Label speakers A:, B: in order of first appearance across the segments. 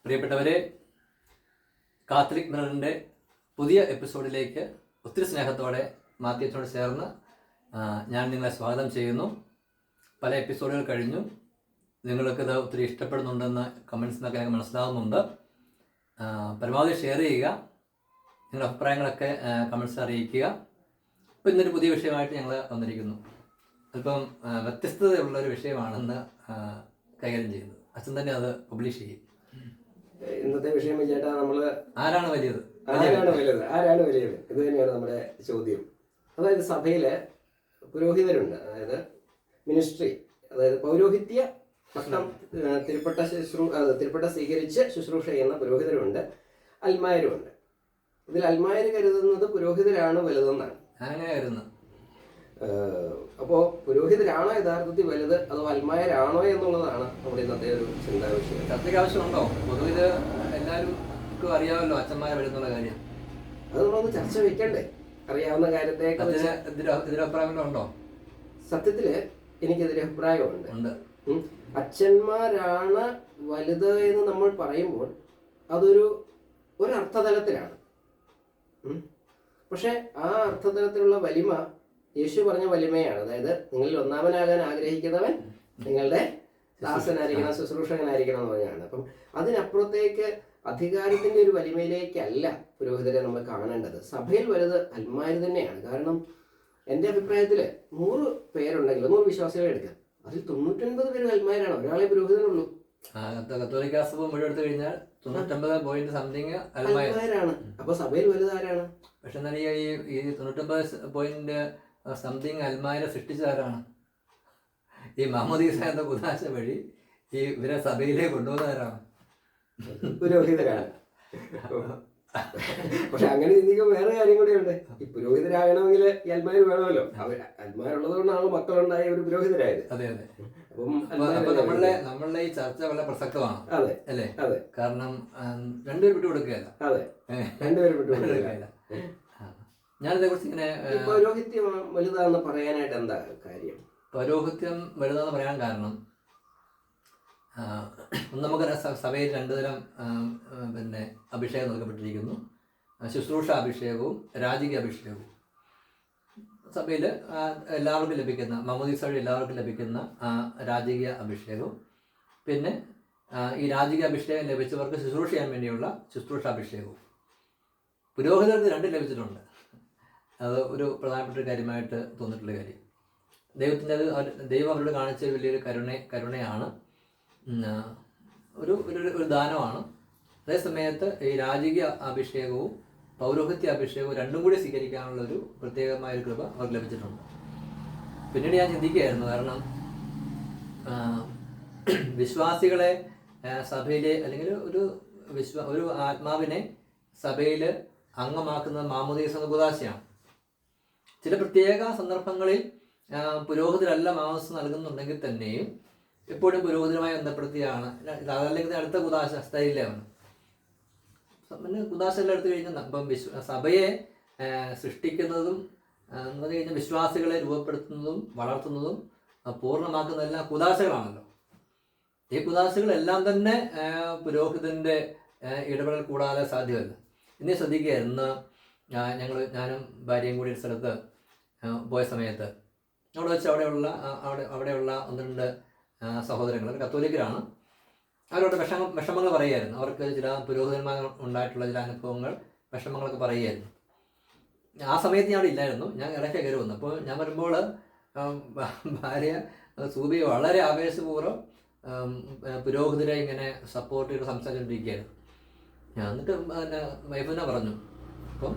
A: പ്രിയപ്പെട്ടവരെ, കാത്തലിക് മിററിൻ്റെ പുതിയ എപ്പിസോഡിലേക്ക് ഒത്തിരി സ്നേഹത്തോടെ മാത്യുവിനോട് ചേർന്ന് ഞാൻ നിങ്ങളെ സ്വാഗതം ചെയ്യുന്നു. പല എപ്പിസോഡുകൾ കഴിഞ്ഞു. നിങ്ങൾക്കിത് ഒത്തിരി ഇഷ്ടപ്പെടുന്നുണ്ടെന്ന് കമൻസിനൊക്കെ ഞങ്ങൾക്ക് മനസ്സിലാവുന്നുണ്ട്. പരമാവധി ഷെയർ ചെയ്യുക, നിങ്ങളുടെ അഭിപ്രായങ്ങളൊക്കെ കമൻസിൽ അറിയിക്കുക. ഇപ്പോൾ ഇന്നൊരു പുതിയ വിഷയമായിട്ട് ഞങ്ങൾ വന്നിരിക്കുന്നു. അല്പം വ്യത്യസ്തതയുള്ളൊരു വിഷയമാണെന്ന് കൈകാര്യം ചെയ്യുന്നത്. അച്ഛൻ തന്നെ അത് പബ്ലിഷ് ചെയ്യും.
B: ഇന്നത്തെ വിഷയം ചേട്ടാ, നമ്മള്
A: ആരാണ് വലിയത്,
B: ആരാണ് വലിയത്, ഇത് തന്നെയാണ് നമ്മുടെ ചോദ്യം. അതായത് സഭയില് പുരോഹിതരുണ്ട്, അതായത് മിനിസ്ട്രി, അതായത് പൗരോഹിത്യ പട്ടം തിരുപ്പട്ട സ്വീകരിച്ച് ശുശ്രൂഷ ചെയ്യുന്ന പുരോഹിതരുണ്ട്, അൽമായരുമുണ്ട്. ഇതിൽ അൽമായര് കരുതുന്നത് പുരോഹിതരാണ് വലുതെന്നാണ്.
A: അങ്ങനെ കരുതുന്നത്.
B: അപ്പോൾ പുരോഹിതരാണോ യഥാർത്ഥത്തിൽ വലുത്, അതോ അൽമായരാണോ എന്നുള്ളതാണ് നമ്മുടെ ഇന്നത്തെ ഒരു ചിന്താ വിഷയം.
A: ചർച്ചയ്ക്ക് ആവശ്യമുണ്ടോ? പൊതുവിത് എല്ലാവർക്കും അറിയാമല്ലോ അച്ഛന്മാരെ വരുന്നുള്ള കാര്യം.
B: അത് നമ്മളൊന്ന് ചർച്ച വെക്കണ്ടേ, അറിയാവുന്ന കാര്യത്തേക്ക്.
A: എതിരഭിപ്രായങ്ങളുണ്ടോ?
B: സത്യത്തില് എനിക്കെതിരെ അഭിപ്രായമുണ്ട്. അച്ഛന്മാരാണ് വലുത് എന്ന് നമ്മൾ പറയുമ്പോൾ അതൊരു അർത്ഥതലത്തിലാണ്. പക്ഷെ ആ അർത്ഥതലത്തിലുള്ള വലിമ യേശു പറഞ്ഞ വലിമയാണ്. അതായത് നിങ്ങളിൽ ഒന്നാമനാകാൻ ആഗ്രഹിക്കുന്നവൻ നിങ്ങളുടെ ദാസനായിരിക്കണം, ശുശ്രൂഷകനായിരിക്കണം എന്ന് പറഞ്ഞാണ്. അപ്പം അതിനപ്പുറത്തേക്ക് അധികാരത്തിന്റെ ഒരു വലിമയിലേക്കല്ല പുരോഹിതരെ നമ്മൾ കാണേണ്ടത്. സഭയിൽ വലുത് അൽമാര് തന്നെയാണ്. കാരണം എൻ്റെ അഭിപ്രായത്തിൽ 100 പേരുണ്ടെങ്കിൽ 100 വിശ്വാസികളെ എടുക്കുക, അതിൽ 99 പേര് അൽമാരാണ്, ഒരാളെ പുരോഹിതനുള്ളൂ.
A: കത്തോലിക്കാ സഭ മുഴുവൻ എടുത്തു കഴിഞ്ഞാൽ 99.something
B: അൽമാരാണ്. അപ്പൊ സഭയിൽ വലുതാരാണ്?
A: പക്ഷെ എന്നാൽ ഈ 99.something അൽമാരെ സൃഷ്ടിച്ചതാരാണ്? ഈ മാമോദീസ എന്ന കുദാശ വഴി ഈ ഇവരെ സഭയിലേക്ക് കൊണ്ടുവന്നവരാണ്,
B: പുരോഹിതരാണ്. പക്ഷെ അങ്ങനെ ചിന്തിക്കുമ്പോൾ വേറെ കാര്യം കൂടെയുണ്ട്. ഈ പുരോഹിതരാകണമെങ്കിൽ ഈ അൽമാര് വേണമല്ലോ. അൽമാരുള്ളത് കൊണ്ടാണ് മക്കളുണ്ടായ ഒരു പുരോഹിതരായത്.
A: അതെ അതെ. അപ്പൊ നമ്മളുടെ ഈ ചർച്ച വളരെ പ്രസക്തമാണ്.
B: അതെ
A: അല്ലേ?
B: അതെ.
A: കാരണം രണ്ടുപേരും വിട്ടുകൊടുക്കുകയല്ല.
B: അതെ, രണ്ടുപേരും വിട്ടുകൊടുക്കുകയല്ല.
A: ഞാനിതേ കുറിച്ച് ഇങ്ങനെ
B: പൗരോഹിത്യം വലുതാണെന്ന് പറയാനായിട്ട് എന്താ കാര്യം?
A: പൗരോഹിത്യം വലുതാന്ന് പറയാൻ കാരണം നമുക്ക് സഭയിൽ 2 തരം അഭിഷേകം നൽകപ്പെട്ടിരിക്കുന്നു. ശുശ്രൂഷ അഭിഷേകവും രാജകീയ അഭിഷേകവും. സഭയിൽ എല്ലാവർക്കും ലഭിക്കുന്ന, മാമോദീസ വഴി എല്ലാവർക്കും ലഭിക്കുന്ന രാജകീയ അഭിഷേകവും, പിന്നെ ഈ രാജകീയ അഭിഷേകം ലഭിച്ചവർക്ക് ശുശ്രൂഷ ചെയ്യാൻ വേണ്ടിയുള്ള ശുശ്രൂഷ അഭിഷേകവും. പുരോഹിതർക്ക് 2 ലഭിച്ചിട്ടുണ്ട്. അത് ഒരു പ്രധാനപ്പെട്ട കാര്യമായിട്ട് തോന്നിയിട്ടുള്ള കാര്യം. ദൈവം അവരോട് കാണിച്ച വലിയൊരു കരുണയാണ്, ഒരു ദാനമാണ്. അതേസമയത്ത് ഈ രാജകീയ അഭിഷേകവും പൗരോഹിത്യ അഭിഷേകവും 2 കൂടി സ്വീകരിക്കാനുള്ള ഒരു പ്രത്യേകമായൊരു കൃപ അവർക്ക് ലഭിച്ചിട്ടുണ്ട്. പിന്നീട് ഞാൻ ചിന്തിക്കുകയായിരുന്നു, കാരണം വിശ്വാസികളെ സഭയിലെ, അല്ലെങ്കിൽ ഒരു ആത്മാവിനെ സഭയിൽ അംഗമാക്കുന്നത് മാമോദീസ എന്ന കുദാശയാണ്. ചില പ്രത്യേക സന്ദർഭങ്ങളിൽ പുരോഹിതരല്ല മാമോദീസ നൽകുന്നുണ്ടെങ്കിൽ തന്നെയും എപ്പോഴും പുരോഹിതരുമായി ബന്ധപ്പെടുത്തിയാണ്. അതല്ലെങ്കിൽ അടുത്ത കുദാശ സ്ഥൈര്യമാണ്. പിന്നെ കുദാശെല്ലാം എടുത്തു കഴിഞ്ഞാൽ ഇപ്പം സഭയെ സൃഷ്ടിക്കുന്നതും എന്ന് പറഞ്ഞു കഴിഞ്ഞാൽ വിശ്വാസികളെ രൂപപ്പെടുത്തുന്നതും വളർത്തുന്നതും പൂർണ്ണമാക്കുന്നതെല്ലാം കുദാശകളാണല്ലോ. ഈ കുദാശകളെല്ലാം തന്നെ പുരോഹിതൻ്റെ ഇടപെടൽ കൂടാതെ സാധ്യമല്ല. ഇനി ശ്രദ്ധിക്കുകയായിരുന്നു, ഞാനും ഭാര്യയും കൂടി ഒരു സ്ഥലത്ത് പോയ സമയത്ത് അവിടെ വെച്ച് അവിടെയുള്ള 1-2 സഹോദരങ്ങൾ കത്തോലിക്കരാണ്. അവരോട് വിഷമങ്ങൾ പറയുമായിരുന്നു. അവർക്ക് ചില പുരോഹിതന്മാർ ഉണ്ടായിട്ടുള്ള ചില അനുഭവങ്ങൾ, വിഷമങ്ങളൊക്കെ പറയുമായിരുന്നു. ആ സമയത്ത് ഞാൻ അവിടെ ഇല്ലായിരുന്നു, ഞാൻ ഇടയ്ക്ക് കയറി വന്നു. അപ്പോൾ ഞാൻ വരുമ്പോൾ ഭാര്യ സൂബി വളരെ ആവേശപൂർവ്വം പുരോഹിതരെ ഇങ്ങനെ സപ്പോർട്ട് ചെയ്ത് സംസാരിച്ചുകൊണ്ടിരിക്കുകയായിരുന്നു. ഞാൻ എന്നിട്ട് വൈഫിനെ പറഞ്ഞു, അപ്പം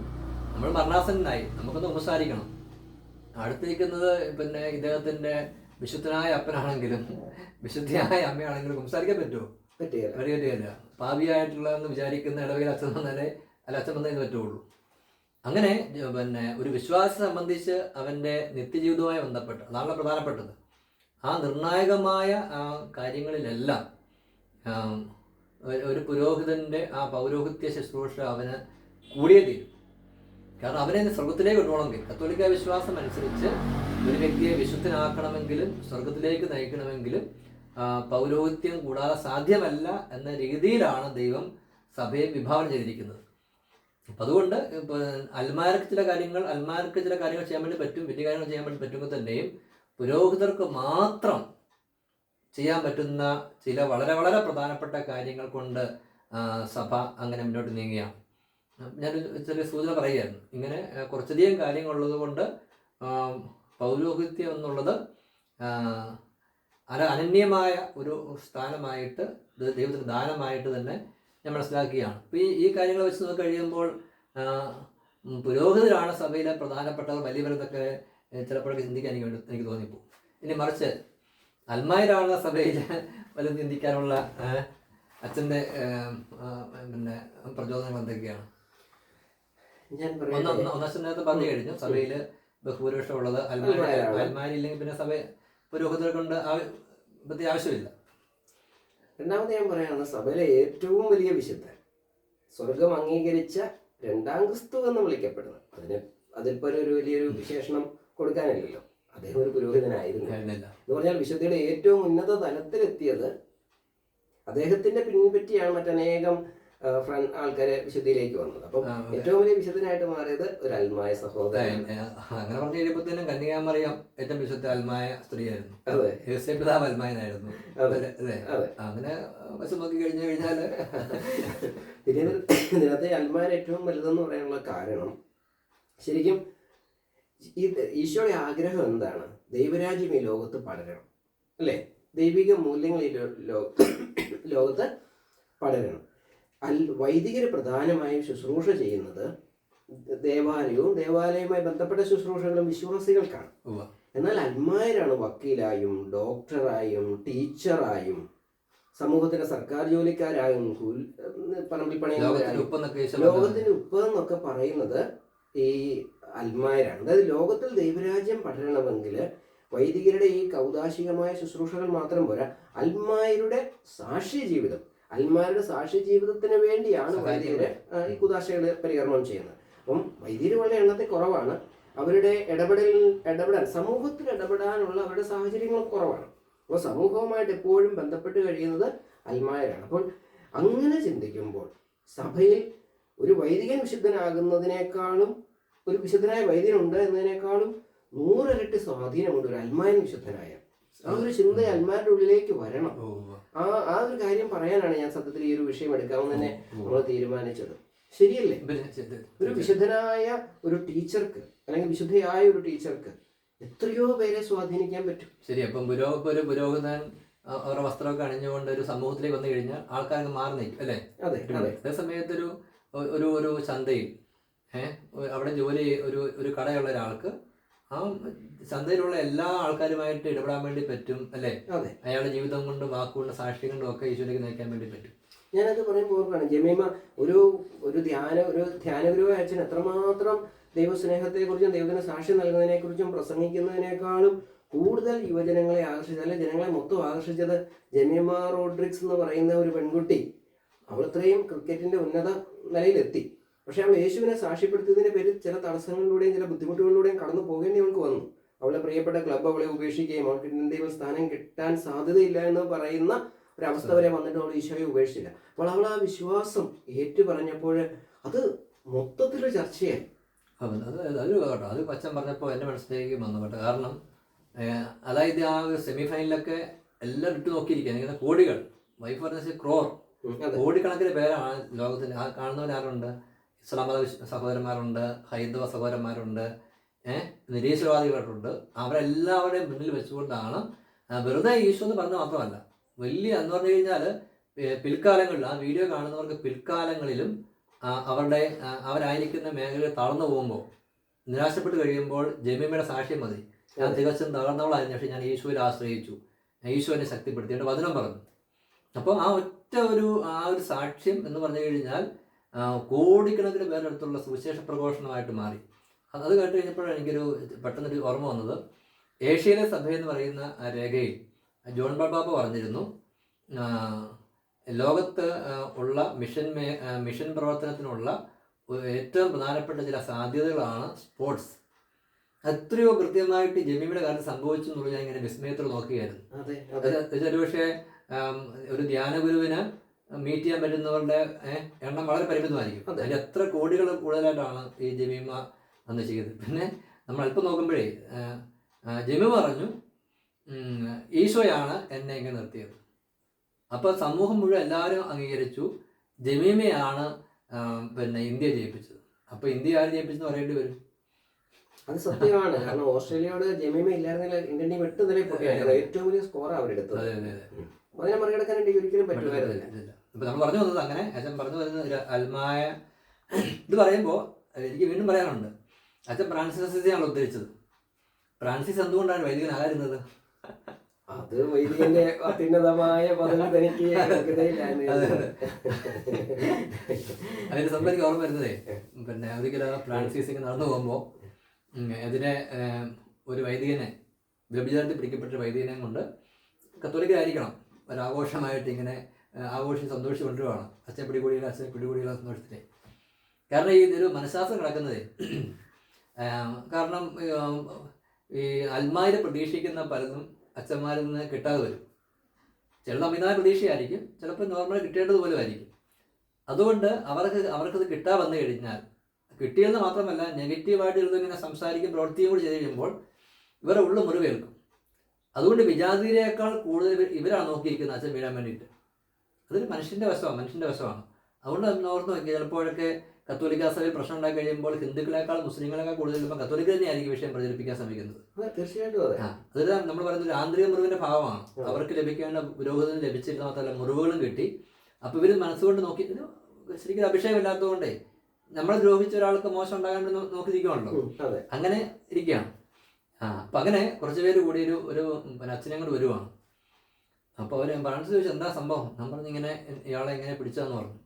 A: നമ്മൾ മരണാസനായി, നമുക്കൊന്ന് സംസാരിക്കണം. അടുത്തിരിക്കുന്നത് ഇദ്ദേഹത്തിൻ്റെ വിശുദ്ധനായ അപ്പനാണെങ്കിലും വിശുദ്ധിയായ അമ്മയാണെങ്കിലും സംസാരിക്കാൻ പറ്റുമോ? പറ്റില്ല. പാപിയായിട്ടുള്ളതെന്ന് വിചാരിക്കുന്ന ഇടവയിൽ അച്ഛൻ വന്നാലേ അച്ഛൻ വന്നതിന് പറ്റുള്ളൂ. അങ്ങനെ ഒരു വിശ്വാസത്തെ സംബന്ധിച്ച് അവൻ്റെ നിത്യജീവിതവുമായി ബന്ധപ്പെട്ട്, അതാണല്ലോ പ്രധാനപ്പെട്ടത്. ആ നിർണായകമായ കാര്യങ്ങളിലെല്ലാം ഒരു പുരോഹിതൻ്റെ ആ പൗരോഹിത്യ ശുശ്രൂഷ അവന് കൂടിയേ തീരും. കാരണം അവനെ സ്വർഗത്തിലേക്ക് കൊണ്ടുപോകണമെങ്കിൽ, കത്തോലിക്ക വിശ്വാസം അനുസരിച്ച് ഒരു വ്യക്തിയെ വിശുദ്ധനാക്കണമെങ്കിലും സ്വർഗത്തിലേക്ക് നയിക്കണമെങ്കിലും പൗരോഹിത്യം കൂടാതെ സാധ്യമല്ല എന്ന രീതിയിലാണ് ദൈവം സഭയെ വിഭാവനം ചെയ്തിരിക്കുന്നത്. അപ്പം അതുകൊണ്ട് അൽമാർക്ക് ചില കാര്യങ്ങൾ ചെയ്യാൻ വേണ്ടി പറ്റും, വലിയ കാര്യങ്ങൾ ചെയ്യാൻ വേണ്ടി പറ്റുമ്പോൾ തന്നെയും പുരോഹിതർക്ക് മാത്രം ചെയ്യാൻ പറ്റുന്ന ചില വളരെ വളരെ പ്രധാനപ്പെട്ട കാര്യങ്ങൾ കൊണ്ട് സഭ അങ്ങനെ മുന്നോട്ട് നീങ്ങുകയാണ്. ഞാനൊരു ചെറിയ സൂചന പറയുകയായിരുന്നു. ഇങ്ങനെ കുറച്ചധികം കാര്യങ്ങളുള്ളത് കൊണ്ട് പൗരോഹിത്യം എന്നുള്ളത് അനന്യമായ ഒരു സ്ഥാനമായിട്ട് ദൈവത്തിന് ദാനമായിട്ട് തന്നെ ഞാൻ മനസ്സിലാക്കുകയാണ്. അപ്പോൾ ഈ കാര്യങ്ങൾ വെച്ച് നോക്കി കഴിയുമ്പോൾ പുരോഹിതരാണ് സഭയിലെ പ്രധാനപ്പെട്ടവർ വലിയവരെന്നൊക്കെ ചിലപ്പോഴൊക്കെ ചിന്തിക്കാൻ എനിക്ക് തോന്നിപ്പോകും. ഇനി മറിച്ച് അൽമായരാണ് സഭയിൽ വലുത് ചിന്തിക്കാനുള്ള അച്ഛൻ്റെ പിന്നെ പ്രചോദനം എന്തൊക്കെയാണ്? ഒന്നാം നേരത്തെ പറഞ്ഞു കഴിഞ്ഞു, സഭയിൽ ബഹുഭൂരിപക്ഷം ഉള്ളത് അൽമാരില്ലെങ്കിൽ പിന്നെ സഭ പുരോഹിതരെ കൊണ്ട് പ്രത്യേക ആവശ്യമില്ല.
B: രണ്ടാമത് ഞാൻ പറയുന്നത് സഭയിലെ ഏറ്റവും വലിയ വിശുദ്ധൻ, സ്വർഗം അംഗീകരിച്ച രണ്ടാം ക്രിസ്തു എന്ന് വിളിക്കപ്പെടുന്നത്, അതിൽപ്പോ ഒരു വലിയൊരു വിശേഷണം കൊടുക്കാനില്ലല്ലോ. അദ്ദേഹം ഒരു പുരോഹിതനായിരുന്നു എന്ന് പറഞ്ഞാൽ വിശുദ്ധിയുടെ ഏറ്റവും ഉന്നത തലത്തിലെത്തിയത് അദ്ദേഹത്തിന്റെ പിൻപറ്റിയാണ് മറ്റനേകം ആൾക്കാരെ വിശുദ്ധിയിലേക്ക് വന്നത്. അപ്പം ഏറ്റവും വലിയ വിശുദ്ധനായിട്ട് മാറിയത് ഒരു അൽമായ സഹോദരൻ.
A: അങ്ങനെ പറഞ്ഞു കഴിയുമ്പോഴത്തേനും കന്യകാമറിയം ഏറ്റവും വിശുദ്ധ അൽമായ സ്ത്രീയായിരുന്നു. പിതാവ് അൽമായനായിരുന്നു. അങ്ങനെ വശം നോക്കി കഴിഞ്ഞാല്
B: ഇതിനകത്തെ അൽമാർ ഏറ്റവും വലുതെന്ന് പറയാനുള്ള കാരണം ശരിക്കും ഈശോയുടെ ആഗ്രഹം എന്താണ്? ദൈവരാജ്യം ഈ ലോകത്ത് പടരണം, അല്ലേ? ദൈവിക മൂല്യങ്ങൾ ഈ ലോകത്ത് പടരണം. വൈദികര് പ്രധാനമായും ശുശ്രൂഷ ചെയ്യുന്നത് ദേവാലയവുമായി ബന്ധപ്പെട്ട ശുശ്രൂഷകളും വിശ്വാസികൾക്കാണ്. എന്നാൽ അൽമായരാണ് വക്കീലായും ഡോക്ടറായും ടീച്ചറായും സമൂഹത്തിന്റെ സർക്കാർ ജോലിക്കാരായും പറമ്പിൽ പണിയുന്നവരായും ലോകത്തിന്റെ ഉപ്പ് എന്നൊക്കെ പറയുന്നത് ഈ അൽമായരാണ്. അതായത് ലോകത്തിൽ ദൈവരാജ്യം പടരണമെങ്കിൽ വൈദികരുടെ ഈ കൗദാശികമായ ശുശ്രൂഷകൾ മാത്രം പോരാ, അൽമായരുടെ സാക്ഷ്യ ജീവിതം, അൽമാരുടെ സാക്ഷ്യ ജീവിതത്തിന് വേണ്ടിയാണ് വൈദികര് ഈ കുദാശകൾ പരികർമ്മം ചെയ്യുന്നത്. അപ്പം വൈദികർ വളരെ എണ്ണത്തിൽ കുറവാണ്. അവരുടെ ഇടപെടാൻ സമൂഹത്തിൽ ഇടപെടാനുള്ള അവരുടെ സാഹചര്യങ്ങളും കുറവാണ്. അപ്പോൾ സമൂഹവുമായിട്ട് എപ്പോഴും ബന്ധപ്പെട്ട് കഴിയുന്നത് അൽമായരാണ്. അപ്പോൾ അങ്ങനെ ചിന്തിക്കുമ്പോൾ സഭയിൽ ഒരു വൈദികൻ വിശുദ്ധനാകുന്നതിനേക്കാളും ഒരു വിശുദ്ധനായ വൈദികനുണ്ട് എന്നതിനേക്കാളും 100 ഇരട്ടി സ്വാധീനമുണ്ട് ഒരു അൽമായൻ വിശുദ്ധനായ. ആ ഒരു ചിന്ത അൽമാരുടെ ഉള്ളിലേക്ക് വരണം. ആ ഒരു കാര്യം പറയാനാണ് ഞാൻ സത്യത്തിൽ ഈ ഒരു വിഷയം എടുക്കാമെന്ന് തന്നെ നമ്മൾ തീരുമാനിച്ചത്. ശരിയല്ലേ? ഒരു വിശുദ്ധനായ ഒരു ടീച്ചർക്ക് അല്ലെങ്കിൽ വിശുദ്ധയായ ഒരു ടീച്ചർക്ക് എത്രയോ പേരെ സ്വാധീനിക്കാൻ പറ്റും.
A: ശരി. അപ്പം ഒരു പുരോഹിതൻ അവരുടെ വസ്ത്രമൊക്കെ അണിഞ്ഞുകൊണ്ട് ഒരു സമൂഹത്തിലേക്ക് വന്നു കഴിഞ്ഞാൽ ആൾക്കാർക്ക് മാറി നിൽക്കും, അല്ലേ? അതേ സമയത്ത് ഒരു ചന്തയിൽ അവിടെ ജോലി ഒരു കടയുള്ള ഒരാൾക്ക് ആ ചന്തയിലുള്ള എല്ലാ ആൾക്കാരുമായിട്ട് ഇടപെടാൻ വേണ്ടി പറ്റും, അല്ലേ? അയാളുടെ ജീവിതം കൊണ്ടും വാക്കുകൊണ്ടും സാക്ഷി കൊണ്ടും ഒക്കെ ഈശോയിലേക്ക് നയിക്കാൻ വേണ്ടി പറ്റും.
B: ഞാനത് പറയുമ്പോൾ ഓർക്കാണ് ജമീമ ഒരു ധ്യാനഗുരുവായ അച്ഛൻ എത്രമാത്രം ദൈവസ്നേഹത്തെക്കുറിച്ചും ദൈവത്തിന് സാക്ഷ്യം നൽകുന്നതിനെക്കുറിച്ചും പ്രസംഗിക്കുന്നതിനേക്കാളും കൂടുതൽ യുവജനങ്ങളെ ആകർഷിച്ചത്, അല്ലെ ജനങ്ങളെ മൊത്തം ആകർഷിച്ചത് ജമീമ റോഡ്രിക്സ് എന്ന് പറയുന്ന ഒരു പെൺകുട്ടി. അവൾ ഇത്രയും ക്രിക്കറ്റിന്റെ ഉന്നത നിലയിലെത്തി. പക്ഷെ അവൾ യേശുവിനെ സാക്ഷ്യപ്പെടുത്തിയതിന്റെ പേരിൽ ചില തടസ്സങ്ങളിലൂടെയും ചില ബുദ്ധിമുട്ടുകളിലൂടെയും കടന്നു പോകേണ്ടി അവൾക്ക് വന്നു. അവളുടെ പ്രിയപ്പെട്ട ക്ലബ്ബ് അവളെ ഉപേക്ഷിക്കുകയും അവൾക്ക് ഇന്ത്യയിൽ സ്ഥാനം കിട്ടാൻ സാധ്യതയില്ല എന്ന് പറയുന്ന ഒരവസ്ഥ വരെ വന്നിട്ട് അവൾ ഈശോയെ ഉപേക്ഷിച്ചില്ല. അപ്പോൾ അവൾ ആ വിശ്വാസം ഏറ്റു പറഞ്ഞപ്പോൾ അത് മൊത്തത്തിലൊരു ചർച്ചയായി.
A: അത് പച്ചൻ പറഞ്ഞപ്പോൾ എൻ്റെ മനസ്സിലേക്ക് വന്നു കേട്ടോ. കാരണം അതായത് ആ ഒരു സെമി ഫൈനലൊക്കെ എല്ലാം ഇട്ട് നോക്കിയിരിക്കുകയാണ്. ഇങ്ങനെ കോടികൾ, വൈഫ് പറഞ്ഞ ക്രോർ, കോടിക്കണക്കിന് പേരാണ് ലോകത്തിൽ. ആ കാണുന്നവരാരുണ്ട്? ഇസ്ലാം മത സഹോദരന്മാരുണ്ട്, ഹൈന്ദവ സഹോദരന്മാരുണ്ട്, നിരീശ്വരവാദികളുണ്ട്. അവരെല്ലാവരുടെയും മുന്നിൽ വെച്ചുകൊണ്ടാണ് വെറുതെ ഈശോ എന്ന് പറഞ്ഞത് മാത്രമല്ല, വലിയ എന്ന് പറഞ്ഞു കഴിഞ്ഞാൽ പിൽക്കാലങ്ങളിൽ ആ വീഡിയോ കാണുന്നവർക്ക് പിൽക്കാലങ്ങളിലും അവരായിരിക്കുന്ന മേഖലയിൽ തളർന്നു പോകുമ്പോൾ, നിരാശപ്പെട്ട് കഴിയുമ്പോൾ ജമീമയുടെ സാക്ഷ്യം മതി, ഞാൻ തികച്ചും തകർന്നവളായിരുന്നു, പക്ഷേ ഞാൻ ഈശോയിൽ ആശ്രയിച്ചു, ഈശോനെ ശക്തിപ്പെടുത്തിയിട്ട് വചനം പറഞ്ഞു. അപ്പോൾ ആ ഒരു സാക്ഷ്യം എന്ന് പറഞ്ഞു കഴിഞ്ഞാൽ കോടിക്കണക്കിന് പേരുടെ അടുത്തുള്ള സുവിശേഷ പ്രഘോഷണമായിട്ട് മാറി. അത് കേട്ട് കഴിഞ്ഞപ്പോഴാണ് എനിക്കൊരു പെട്ടെന്നൊരു ഓർമ്മ വന്നത്. ഏഷ്യയിലെ സഭ എന്ന് പറയുന്ന രേഖയിൽ ജോൺ പാപ്പ പറഞ്ഞിരുന്നു, ലോകത്ത് ഉള്ള മിഷൻ പ്രവർത്തനത്തിനുള്ള ഏറ്റവും പ്രധാനപ്പെട്ട ചില സാധ്യതകളാണ് സ്പോർട്സ്. എത്രയോ കൃത്യമായിട്ട് ജമീമയുടെ കാലത്ത് സംഭവിച്ചു എന്നുള്ളത് ഞാൻ ഇങ്ങനെ വിസ്മയത്തോടെ നോക്കുകയായിരുന്നു. അത് ഒരുപക്ഷെ ഒരു ധ്യാന ഗുരുവിന് മീറ്റ് ചെയ്യാൻ പറ്റുന്നവരുടെ എണ്ണം വളരെ പരിമിതമായിരിക്കും. അതിൽ എത്ര കോടികൾ കൂടുതലായിട്ടാണ് ഈ ജമീമ അന്ന് ചെയ്തത്. പിന്നെ നമ്മൾ അല്പം നോക്കുമ്പോഴേ ജമീമ പറഞ്ഞു, ഈശോയാണ് എന്നെ ഇങ്ങനെ നിർത്തിയത്. അപ്പോൾ സമൂഹം മുഴുവൻ എല്ലാവരും അംഗീകരിച്ചു ജമീമയാണ് പിന്നെ ഇന്ത്യ ജയിപ്പിച്ചത്. അപ്പോൾ ഇന്ത്യ ആര് ജയിപ്പിച്ചെന്ന് പറയേണ്ടി വരും.
B: അത് സത്യമാണ്. കാരണം ഓസ്ട്രേലിയയോട് ജമീമ ഇല്ലായിരുന്നെങ്കിൽ ഇന്ത്യൻ ടീം 8 നിലയിൽ പൊട്ടിയായിരുന്നു. ഏറ്റവും വലിയ സ്കോർ അവരെടുത്തത്. അതിനെ മറികടക്കാൻ ഒരിക്കലും പറ്റുമായിരുന്നില്ല.
A: ഇപ്പൊ നമ്മൾ പറഞ്ഞു വന്നത് അങ്ങനെ അച്ഛൻ പറഞ്ഞു വരുന്നത് ഒരു അൽമായ ഇത് പറയുമ്പോൾ എനിക്ക് വീണ്ടും പറയാനുണ്ട്. അച്ഛൻ ഫ്രാൻസിസിനെയാണ് ഉദ്ധരിച്ചത്. ഫ്രാൻസിസ് എന്തുകൊണ്ടാണ് വൈദികനാകാരുന്നത്?
B: അത് വൈദികന്റെ അത്യുന്നതമായ പദവി തനിക്ക്
A: അതിന്റെ സംഭവം എനിക്ക് ഓർമ്മ വരുന്നതേ, പിന്നെ ഒരിക്കലും ഫ്രാൻസിസ് ഇങ്ങനെ നടന്നു പോകുമ്പോൾ അതിനെ ഒരു വൈദികനെ വ്യഭിചാരത്തിൽ പിടിക്കപ്പെട്ട വൈദികനെ കൊണ്ട് കത്തോലിക്കരായിരിക്കണം ഒരാഘോഷമായിട്ട് ഇങ്ങനെ ആഘോഷിച്ച് സന്തോഷിച്ച് കൊണ്ടുപോവാണ്. അച്ഛൻ പിടികൂടിയില്ല, അച്ഛൻ പിടികൂടിയില്ല സന്തോഷത്തിലെ. കാരണം ഈ ഒരു മനഃശാസ്ത്രം കിടക്കുന്നത്, കാരണം ഈ അൽമാരെ പ്രതീക്ഷിക്കുന്ന പലതും അച്ഛന്മാരിൽ നിന്ന് കിട്ടാതെ വരും. ചിലത് അമിതമായ പ്രതീക്ഷയായിരിക്കും, ചിലപ്പോൾ നോർമൽ കിട്ടേണ്ടതുപോലും ആയിരിക്കും. അതുകൊണ്ട് അവർക്കത് കിട്ടാൻ വന്നു കഴിഞ്ഞാൽ, കിട്ടിയെന്ന് മാത്രമല്ല നെഗറ്റീവായിട്ട് ഇങ്ങനെ സംസാരിക്കും പ്രവർത്തിയും കൂടി ചെയ്ത് കഴിയുമ്പോൾ ഇവരുടെ ഉള്ളിൽ മുറിവേൽക്കും. അതുകൊണ്ട് വിജാതിയേക്കാൾ കൂടുതൽ ഇവരാണ് നോക്കിയിരിക്കുന്നത് അച്ഛൻ വീഴാൻ വേണ്ടിയിട്ട്. അതൊരു മനുഷ്യൻ്റെ വശമാണ്. അതുകൊണ്ട് ഓർത്ത് നോക്കി ചിലപ്പോഴൊക്കെ കത്തോലിക്ക സഭയിൽ പ്രശ്നം ഉണ്ടായി കഴിയുമ്പോൾ ഹിന്ദുക്കളെക്കാൾ മുസ്ലിങ്ങളെക്കാൾ കൂടുതൽ ചിലപ്പോൾ കത്തോലിക്ക തന്നെയായിരിക്കും വിഷയം പ്രചരിപ്പിക്കാൻ ശ്രമിക്കുന്നത്.
B: തീർച്ചയായിട്ടും
A: അതൊരു നമ്മൾ പറയുന്നത് ഒരു ആന്തരിക മുറിവിന്റെ ഭാവമാണ്. അവർക്ക് ലഭിക്കേണ്ട പുരോഗതി ലഭിച്ചിരുന്ന മാത്രമല്ല മുറിവുകളും കിട്ടി. അപ്പോൾ ഇവർ മനസ്സുകൊണ്ട് നോക്കി, ശരിക്കും അഭിഷേകമില്ലാത്തതുകൊണ്ടേ നമ്മളെ ദ്രോഹിച്ച ഒരാൾക്ക് മോശം ഉണ്ടാകാൻ നോക്കിയിരിക്കുകയാണല്ലോ, അങ്ങനെ ഇരിക്കുകയാണ്. അപ്പം അങ്ങനെ കുറച്ച് പേര് കൂടി ഒരു അച്ഛനെ കൊണ്ട് വരുവാണ്. അപ്പോൾ അവർ ഫ്രാൻസിസ് ചോദിച്ചു എന്താ സംഭവം. ഞാൻ പറഞ്ഞു ഇങ്ങനെ ഇയാളെ എങ്ങനെ പിടിച്ചതെന്ന് പറഞ്ഞു.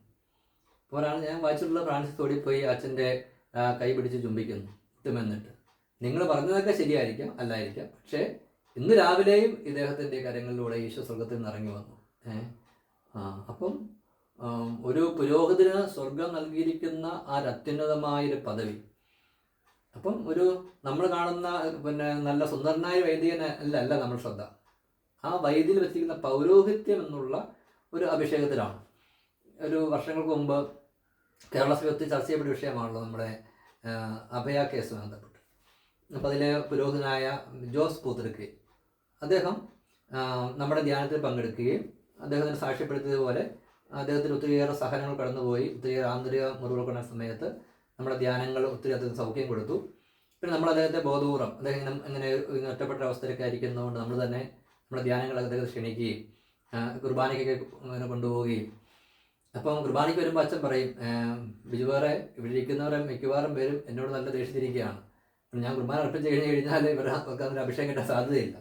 A: അപ്പോൾ ഒരാൾ ഞാൻ വായിച്ചിട്ടുള്ള ഫ്രാൻസിസ് ഓടിപ്പോയി അച്ഛൻ്റെ കൈ പിടിച്ച് ചുംബിക്കുന്നു. എന്നിട്ട് നിങ്ങൾ പറഞ്ഞതൊക്കെ ശരിയായിരിക്കാം, അല്ലായിരിക്കാം, പക്ഷേ ഇന്ന് രാവിലെയും ഇദ്ദേഹത്തിൻ്റെ കരങ്ങളിലൂടെ ഈശോ സ്വർഗത്തിൽ നിന്ന് ഇറങ്ങി വന്നു. അപ്പം ഒരു പുരോഹിതന് സ്വർഗം നൽകിയിരിക്കുന്ന ആ അത്യുന്നതമായൊരു പദവി, അപ്പം ഒരു നമ്മൾ കാണുന്ന പിന്നെ നല്ല സുന്ദരനായ വൈദികനല്ല നമ്മൾ ശ്രദ്ധ, ആ വൈദികന് വെച്ചിരിക്കുന്ന പൗരോഹിത്യം എന്നുള്ള ഒരു അഭിഷേകത്തിലാണ്. ഒരു വർഷങ്ങൾക്ക് മുമ്പ് കേരള സഭയിൽ ചർച്ച ചെയ്യപ്പെട്ട വിഷയമാണല്ലോ നമ്മുടെ അഭയ കേസുമായി ബന്ധപ്പെട്ട്. അപ്പോൾ അതിലെ പുരോഹിതനായ ജോസ് പൂത്തിരിക്കെ അദ്ദേഹം നമ്മുടെ ധ്യാനത്തിൽ പങ്കെടുക്കുകയും അദ്ദേഹത്തിന് സാക്ഷ്യപ്പെടുത്തിയതുപോലെ അദ്ദേഹത്തിന് ഒത്തിരിയേറെ സഹനങ്ങൾ കടന്നുപോയി, ഒത്തിരിയേറെ ആന്തരിക മുറിവുകളുടെ സമയത്ത് നമ്മുടെ ധ്യാനങ്ങൾ ഒത്തിരി അദ്ദേഹത്തിന് സൗഖ്യം കൊടുത്തു. പിന്നെ നമ്മൾ അദ്ദേഹത്തെ ബോധപൂർവ്വം അദ്ദേഹം ഇങ്ങനെ ഒറ്റപ്പെട്ട അവസ്ഥയിലൊക്കെ ആയിരിക്കുന്നതുകൊണ്ട് നമ്മൾ തന്നെ നമ്മുടെ ധ്യാനങ്ങൾ അദ്ദേഹത്തെ ക്ഷണിക്കുകയും കുർബാനയ്ക്കൊക്കെ ഇങ്ങനെ കൊണ്ടുപോവുകയും. അപ്പം കുർബാനയ്ക്ക് വരുമ്പോൾ അച്ഛൻ പറയും, ബിജുവേറെ ഇവിടെ ഇരിക്കുന്നവരെ മിക്കവാറും പേരും എന്നോട് നല്ല ദേഷ്യത്തിരിക്കുകയാണ്, ഞാൻ കുർബാന അർപ്പിച്ച് കഴിഞ്ഞാൽ ഇവർക്ക് അതിന് അഭിഷേകം കിട്ടാൻ സാധ്യതയില്ല.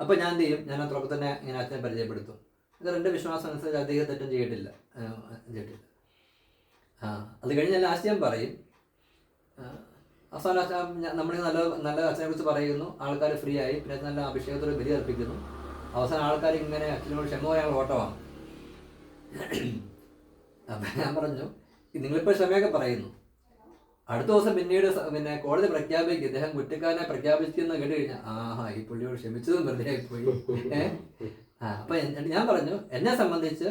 A: അപ്പോൾ ഞാൻ എന്ത് ചെയ്യും, ഞാൻ അത്രയൊക്കെ തന്നെ ഇങ്ങനെ അച്ഛനെ പരിചയപ്പെടുത്തും. ഇത് എൻ്റെ വിശ്വാസം അനുസരിച്ച് അധികം തെറ്റും ചെയ്തിട്ടില്ല. അത് കഴിഞ്ഞ് ഞാൻ ലാസ്റ്റ് ഞാൻ പറയും, അവസാനം നമ്മൾ നല്ല അച്ഛനെ കുറിച്ച് പറയുന്നു, ആൾക്കാർ ഫ്രീ ആയി, പിന്നെ നല്ല അഭിഷേകത്തോട് ബലി അർപ്പിക്കുന്നു. അവസാനം ആൾക്കാർ ഇങ്ങനെ അച്ഛനോട് ക്ഷമ പറയാൻ ഓട്ടമാണ്. അപ്പം ഞാൻ പറഞ്ഞു, നിങ്ങളിപ്പോൾ ക്ഷമയൊക്കെ പറയുന്നു, അടുത്ത ദിവസം പിന്നീട് പിന്നെ കോടതി പ്രഖ്യാപിക്കും ഇദ്ദേഹം കുറ്റക്കാരനെ പ്രഖ്യാപിച്ചെന്ന് കേട്ട് കഴിഞ്ഞാൽ ഈ പുള്ളിയോട് ക്ഷമിച്ചതും വെറുതെ ആയിപ്പോയി. അപ്പം ഞാൻ പറഞ്ഞു, എന്നെ സംബന്ധിച്ച്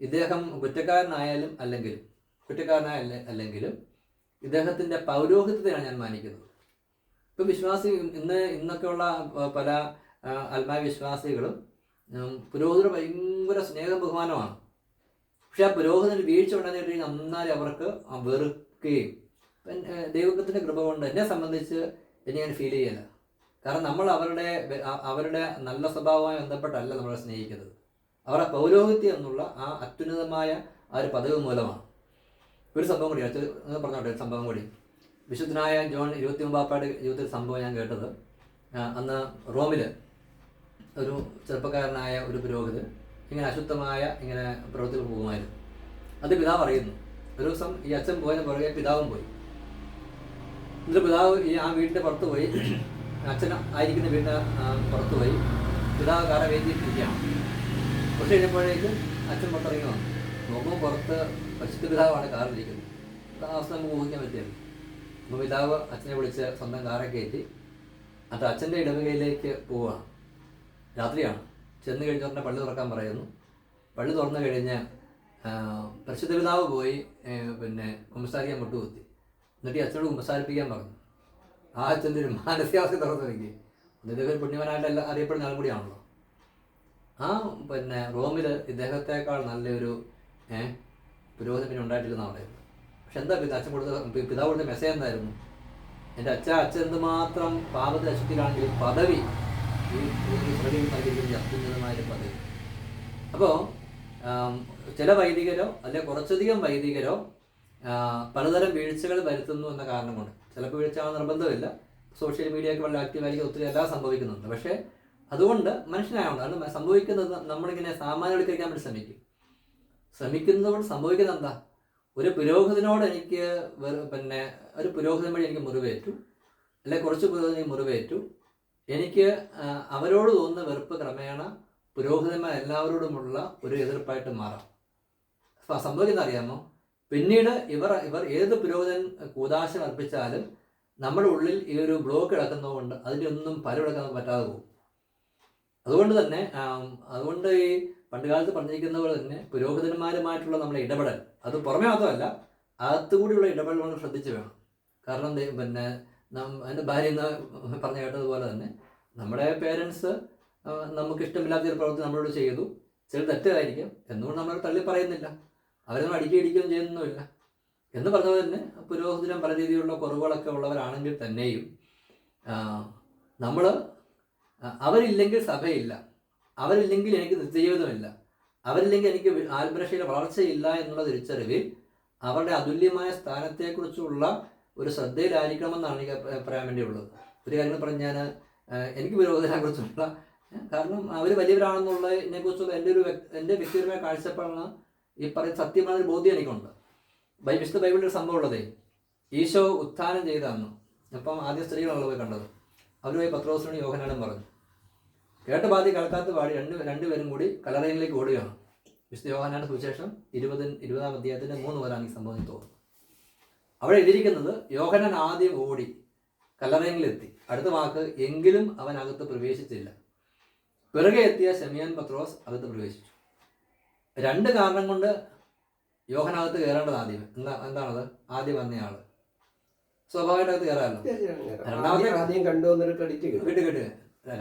A: ഇദ്ദേഹം കുറ്റക്കാരനായാലും അല്ലെങ്കിലും ഇദ്ദേഹത്തിൻ്റെ പൗരോഹിത്യത്തെയാണ് ഞാൻ മാനിക്കുന്നത്. ഇപ്പം വിശ്വാസി ഇന്നൊക്കെയുള്ള പല ആത്മായ വിശ്വാസികളും പുരോഹിതർ ഭയങ്കര സ്നേഹ ബഹുമാനമാണ്. പക്ഷെ ആ പുരോഹിതന് വീഴ്ച ഉണ്ടെന്ന് കഴിഞ്ഞാൽ നന്നായി അവർക്ക് വെറുക്കുകയും. ദൈവത്തിൻ്റെ കൃപ കൊണ്ട് എന്നെ സംബന്ധിച്ച് എനിക്കങ്ങനെ ഫീൽ ചെയ്യില്ല. കാരണം നമ്മൾ അവരുടെ നല്ല സ്വഭാവവുമായി ബന്ധപ്പെട്ടല്ല നമ്മളെ സ്നേഹിക്കുന്നത്, അവരുടെ പൗരോഹിത്യം എന്നുള്ള ആ അത്യുന്നതമായ ആ ഒരു പദവി മൂലമാണ്. ഒരു സംഭവം കൂടി പറഞ്ഞോട്ടെ, ഒരു സംഭവം കൂടി. വിശുദ്ധനായ ജോൺ 23 പാപ്പയുടെ ജീവിതത്തിൽ സംഭവം ഞാൻ കേട്ടത്, അന്ന് റോമിൽ ഒരു ചെറുപ്പക്കാരനായ ഒരു പുരോഹിതൻ ഇങ്ങനെ അശുദ്ധമായ ഇങ്ങനെ പ്രവൃത്തികൾ പോകുമായിരുന്നു. അത് പിതാവ് അറിയുന്നു. ഒരു ദിവസം ഈ അച്ഛൻ പോയതിന് പുറകെ പിതാവും പോയി. എന്നിട്ട് പിതാവ് ആ വീടിൻ്റെ പുറത്ത് പോയി, അച്ഛൻ ആയിരിക്കുന്ന വീടിൻ്റെ പുറത്ത് പോയി പിതാവ് കാറ വേദിയിട്ടിരിക്കുകയാണ്. കുറച്ച് കഴിഞ്ഞപ്പോഴേക്കും അച്ഛൻ പുറത്തിറങ്ങി വന്നു. നോക്കുമ്പോൾ പുറത്ത് പരിശുദ്ധ പിതാവാണ് കാറിലിരിക്കുന്നത്. ആ അവസ്ഥ നമുക്ക് ഊഹിക്കാൻ പറ്റിയത്. അപ്പോൾ പിതാവ് അച്ഛനെ വിളിച്ച് സ്വന്തം കാറെ കയറ്റി അത് അച്ഛൻ്റെ ഇടവകയിലേക്ക് പോവുകയാണ്. രാത്രിയാണ്. ചെന്ന് കഴിഞ്ഞ ഉടനെ പള്ളി തുറക്കാൻ പറയുന്നു. പള്ളി തുറന്നു കഴിഞ്ഞ് പരിശുദ്ധ പിതാവ് പോയി പിന്നെ കുമ്പസാരിക്കാൻ മുട്ടുകുത്തി. എന്നിട്ട് ഈ അച്ഛനോട് കുമ്പസാരിപ്പിക്കാൻ പറഞ്ഞു. ആ അച്ഛൻ്റെ ഒരു മാനസികാവസ്ഥ തുറന്നു വയ്ക്കുക. ഇദ്ദേഹം പുണ്യവാനായിട്ട് അറിയപ്പെടുന്ന ആൾ കൂടിയാണല്ലോ. ആ പിന്നെ റോമിൽ ഇദ്ദേഹത്തെക്കാൾ നല്ലൊരു പുരോഗതി പിന്നെ ഉണ്ടായിട്ടില്ലെന്നാണ് പറയുന്നത്. പക്ഷെ എന്താ അച്ഛൻ കൊടുത്ത പിതാവ് കൊടുത്ത മെസ്സേജ് എന്തായിരുന്നു? എൻ്റെ അച്ഛൻ എന്തുമാത്രം പാപത്തിൽ അശുദ്ധിയിലാണെങ്കിൽ പദവി ഈ നൽകിയിരിക്കുന്ന അത്യുന്നതമായൊരു പദവി. അപ്പോൾ ചില വൈദികരോ അല്ലെങ്കിൽ കുറച്ചധികം വൈദികരോ പലതരം വീഴ്ചകൾ വരുത്തുന്നു എന്ന കാരണം കൊണ്ട്, ചിലപ്പോൾ വീഴ്ച നിർബന്ധമില്ല, സോഷ്യൽ മീഡിയ ഒക്കെ വളരെ ആക്റ്റീവായിരിക്കും, ഒത്തിരി എല്ലാം സംഭവിക്കുന്നുണ്ട്. പക്ഷേ അതുകൊണ്ട് മനുഷ്യനായതുകൊണ്ട് അത് സംഭവിക്കുന്നത് നമ്മളിങ്ങനെ സാമാന്യവൽക്കരിക്കാൻ വേണ്ടി ശ്രമിക്കുന്നതുകൊണ്ട് സംഭവിക്കുന്നത് എന്താ? ഒരു പുരോഹിതനോട് എനിക്ക് പിന്നെ ഒരു പുരോഹിതൻ വഴി എനിക്ക് മുറിവേറ്റു, അല്ലെങ്കിൽ കുറച്ച് പുരോഹിതന് മുറിവേറ്റു, എനിക്ക് അവരോട് തോന്നുന്ന വെറുപ്പ് ക്രമേണ പുരോഹിതന്മാർ എല്ലാവരോടുമുള്ള ഒരു എതിർപ്പായിട്ട് മാറാം. സംഭവിക്കുന്ന അറിയാമോ? പിന്നീട് ഇവർ ഏത് പുരോഹിതൻ കൂദാശ അർപ്പിച്ചാലും നമ്മുടെ ഉള്ളിൽ ഈ ഒരു ബ്ലോക്ക് കിടക്കുന്നതുകൊണ്ട് അതിൻ്റെ ഒന്നും പലവിടക്കാൻ പറ്റാതെ പോകും. അതുകൊണ്ട് ഈ പണ്ടുകാലത്ത് പറഞ്ഞിരിക്കുന്ന പോലെ തന്നെ പുരോഹിതന്മാരുമായിട്ടുള്ള നമ്മുടെ ഇടപെടൽ, അത് പുറമേ മാത്രമല്ല അകത്തുകൂടിയുള്ള ഇടപെടൽ നമ്മൾ ശ്രദ്ധിച്ച് വേണം. കാരണം പിന്നെ എൻ്റെ ഭാര്യ എന്ന് പറഞ്ഞു കേട്ടതുപോലെ തന്നെ നമ്മുടെ പേരൻസ് നമുക്ക് ഇഷ്ടമില്ലാത്ത ഒരു പ്രവൃത്തി നമ്മളോട് ചെയ്തു, ചില തെറ്റായിരിക്കും, എന്നുകൊണ്ട് നമ്മൾ തള്ളി പറയുന്നില്ല, അവരൊന്നും അടിക്കുകയും ചെയ്യുന്നൊന്നുമില്ല. എന്ന് പറഞ്ഞതുപോലെ തന്നെ പുരോഹിതനും പല രീതിയിലുള്ള കുറവുകളൊക്കെ ഉള്ളവരാണെങ്കിൽ തന്നെയും നമ്മൾ അവരില്ലെങ്കിൽ സഭയില്ല, അവരില്ലെങ്കിൽ എനിക്ക് നിത്യജീവിതമില്ല, അവരില്ലെങ്കിൽ എനിക്ക് ആത്മരക്ഷയുടെ വളർച്ചയില്ല എന്നുള്ള തിരിച്ചറിവിൽ അവരുടെ അതുല്യമായ സ്ഥാനത്തെക്കുറിച്ചുള്ള ഒരു ശ്രദ്ധയിലായിരിക്കണമെന്നാണ് എനിക്ക് പറയാൻ വേണ്ടിയുള്ളത്. ഒരു കാര്യങ്ങൾ പറഞ്ഞാൽ എനിക്ക് പുരോഹിതനെക്കുറിച്ചുള്ള, കാരണം അവർ വലിയവരാണെന്നുള്ളതിനെക്കുറിച്ചുള്ള എൻ്റെ വ്യക്തിപരമായ കാഴ്ചപ്പാടാണ് ഈ പറയുന്ന സത്യമായ ബോധ്യം എനിക്കുണ്ട്. വിശുദ്ധ ബൈബിളിൽ ഒരു സംഭവം ഉള്ളതേ, ഈശോ ഉത്ഥാനം ചെയ്താന്ന്. അപ്പം ആദ്യം സ്ത്രീകളാണ് പോയി കണ്ടത്. അവരുമായി പത്രോസിനോട് യോഹന്നാനും പറഞ്ഞു. കേട്ട പാതി കേൾക്കാത്ത പാടി രണ്ടുപേരും കൂടി കല്ലറയിലേക്ക് ഓടുകയാണ്. വിശുദ്ധ യോഹന്നാന്റെ സുവിശേഷം 20-ാം അധ്യായത്തിൻ്റെ 3 മുതലാണ് ഈ സംഭവം തോന്നുന്നത്. അവിടെ എഴുതിയിരിക്കുന്നത് യോഹന്നാൻ ആദ്യം ഓടി കല്ലറയിലെത്തി. അടുത്ത വാക്ക് എങ്കിലും അവൻ അകത്ത് പ്രവേശിച്ചില്ല. പിറകെ എത്തിയ ശമയോൻ പത്രോസ് അകത്ത് പ്രവേശിച്ചു. 2 കാരണം കൊണ്ട് യോഹനകത്ത് കയറേണ്ടത് ആദ്യം എന്താണത്? ആദ്യം വന്നയാള് സ്വാഭാവികമായിട്ട് അകത്ത് കയറാമല്ലോ.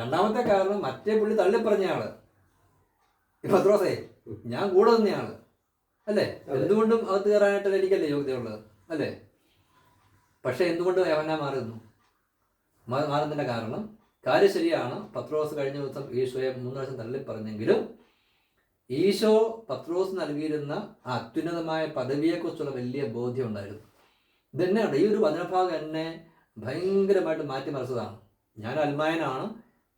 A: രണ്ടാമത്തെ കാരണം മറ്റേ പുള്ളി തള്ളിപ്പറഞ്ഞയാള് പത്രോസേ, ഞാൻ കൂടെ നിന്നയാള് അല്ലേ, എന്തുകൊണ്ടും അകത്ത് കയറാനായിട്ട് എനിക്കല്ലേ യോഗ്യതയുള്ളത് അല്ലേ? പക്ഷെ എന്തുകൊണ്ട് യോഹന്നാൻ മാറുന്നതിൻ്റെ കാരണം കാര്യം ശരിയാണ്. പത്രോസ് കഴിഞ്ഞ ദിവസം ഈശോയെ 3 പ്രാവശ്യം തള്ളിപ്പറഞ്ഞെങ്കിലും ഈശോ പത്രോസ് നൽകിയിരുന്ന ആ അത്യുന്നതമായ പദവിയെക്കുറിച്ചുള്ള വലിയ ബോധ്യം ഉണ്ടായിരുന്നു. ഇതെന്നെയാണ് ഈ ഒരു വചനഭാഗം എന്നെ ഭയങ്കരമായിട്ട് മാറ്റിമറിച്ചതാണ്. ഞാൻ അൽമായനാണ്,